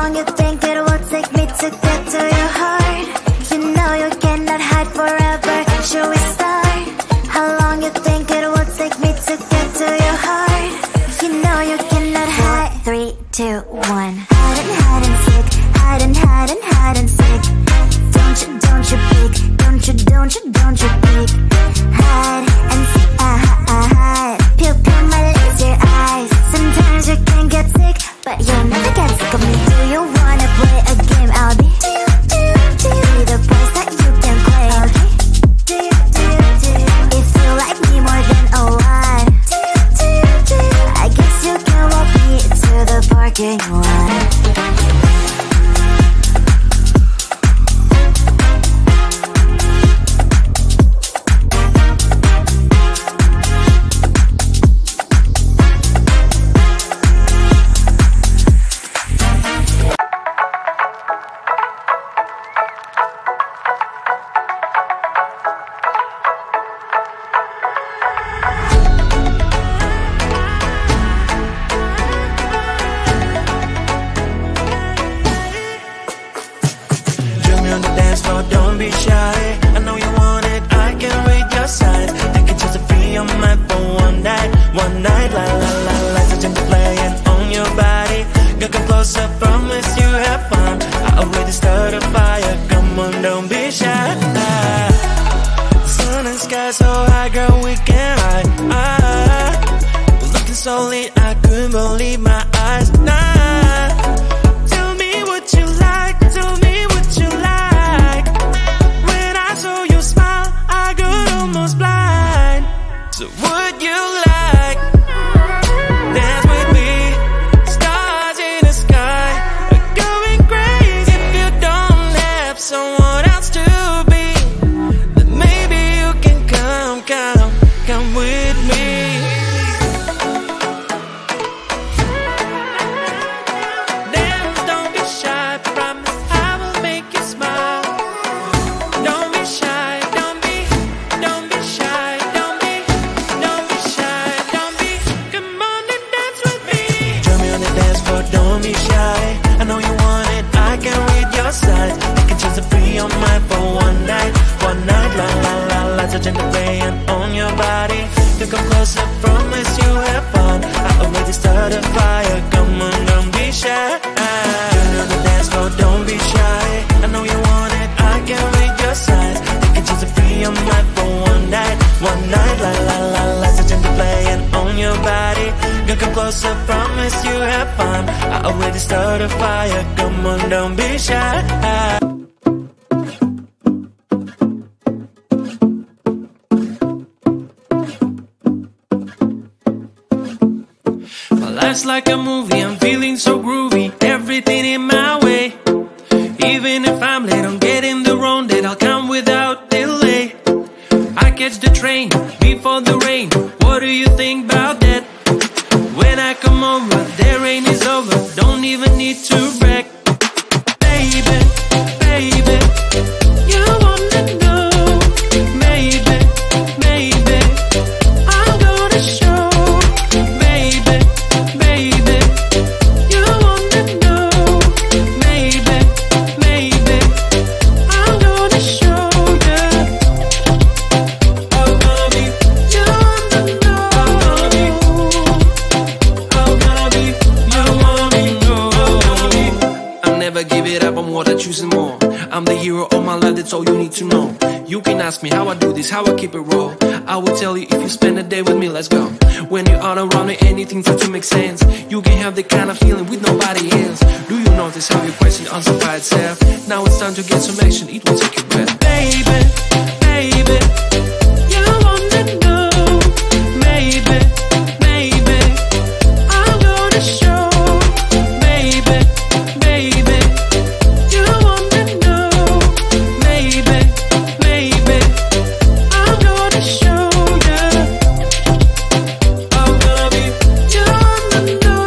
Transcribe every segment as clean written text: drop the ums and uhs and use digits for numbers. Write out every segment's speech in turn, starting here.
long you think it will take me to get to your heart? You know you cannot hide forever. Should we start? How long you think it will take me to get to your heart? You know you cannot hide. 3, 2, 1. Hide and seek. Hide and seek. Don't you peek. Don't you peek. Hide and seek. Hide. Pupil my laser eyes. Sometimes you can get sick, but you'll never get sick of me. Do you wanna play a game? I'll be the place that you can play. If you like me more than a lot, I guess you can walk me to the parking lot. Don't be shy, I know you want it, I can read your signs. Take it just to free your mind for one night, la la la la. So just playing on your body, get come closer, promise you have fun. I already started a fire, come on, don't be shy. Sun and sky so high, girl, we can ride. Looking so lit, I couldn't believe my eyes. Tell me what you like, tell me what you like. So you smile, I got almost blind. So would you like dance with me? Stars in the sky are going crazy. If you don't have someone else to be, then maybe you can come with me. Dance, don't be shy, promise I will make you smile. Don't be shy, don't be shy, don't be shy, don't be. Come on and dance with me. Join me on the dance floor, don't be shy. I know you want it, I can read your signs. I can choose to free your mind for one night, la la la la. Touching the rain on your body. You come closer, promise you have fun. I already started a fire, come on, don't be shy. Join me on the dance floor, don't be shy. I know you want it, I can read your signs. You can choose to free your mind for one night, la la la la. Touching the playing on your body. You come closer, promise you have fun. I already started a fire, come on, don't be shy. My life's like a movie, I'm feeling so groovy. Everything in my way. Even if I'm late on getting the wrong date, I'll come without delay. I catch the train before the rain. What do you think about that? When I come over, the rain is over. Don't even need to brag. Baby, baby, you wanna know. Maybe, maybe I'm gonna show. Baby, baby, you wanna know. Maybe, maybe I'm gonna show you. I'm gonna be, you wanna know. I'm gonna be, you wanna know. I'll never give it up, I'm what I choose and more. I'm the hero of my life, that's all you need to know. You can ask me how I do this, how I keep it raw. I will tell you if you spend a day with me, let's go. When you are around me, anything starts to make sense. You can have the kind of feeling with nobody else. Do you notice how your question answers by itself? Now it's time to get some action, it will take your breath. Baby, baby, you wanna know. Maybe, maybe I'm gonna show. Baby, baby, you wanna know. Maybe, maybe I'm gonna show you. I'm gonna be, you wanna know.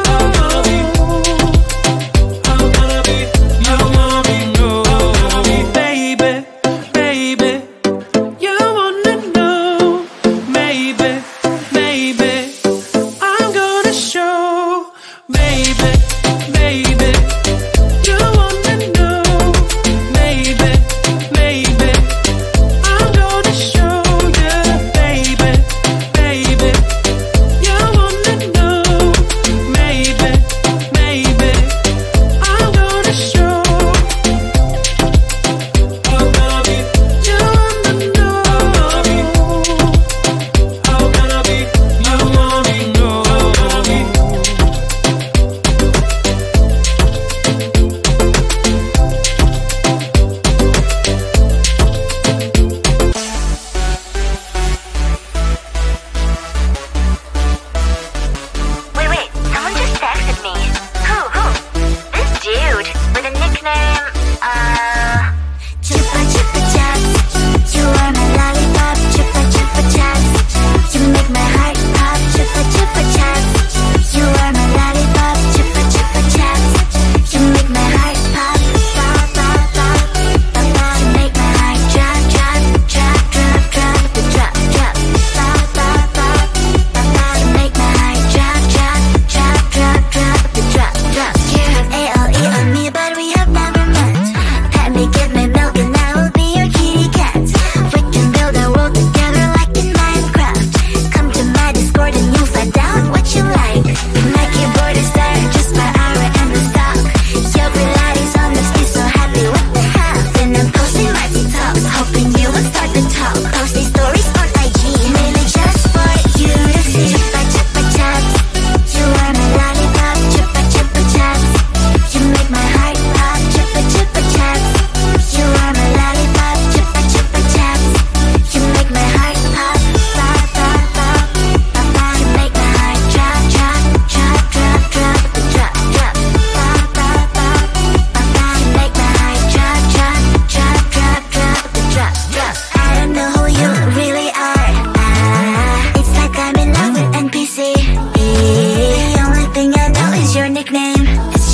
I'm gonna be, you wanna know. Baby, baby.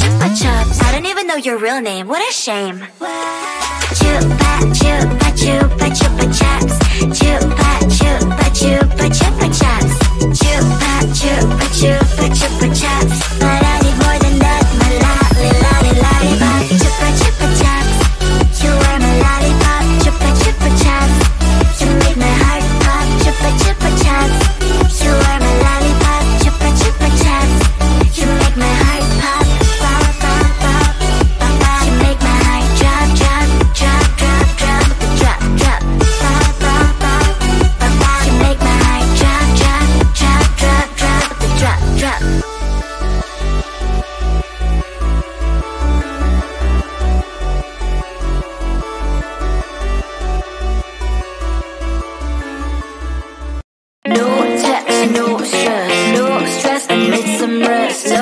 chupa chups. I don't even know your real name, what a shame. Chupa chupa chupa chupa chups. Chupa chupa chupa chupa chups. Chupa chupa chupa chupa chups. But I need more than that, my lollipop. Chupa chupa chups. You are my lollipop. Chupa chupa chups. You make my heart pop. Chupa chupa chups. You are my lollipop. Chupa chupa chups. You make my heart pop. Pop pop pop pop pop. You make my heart drop drop drop drop drop drop drop. Pop pop pop pop pop. You make my heart drop drop drop drop drop drop drop. No text, no stress, I need some rest.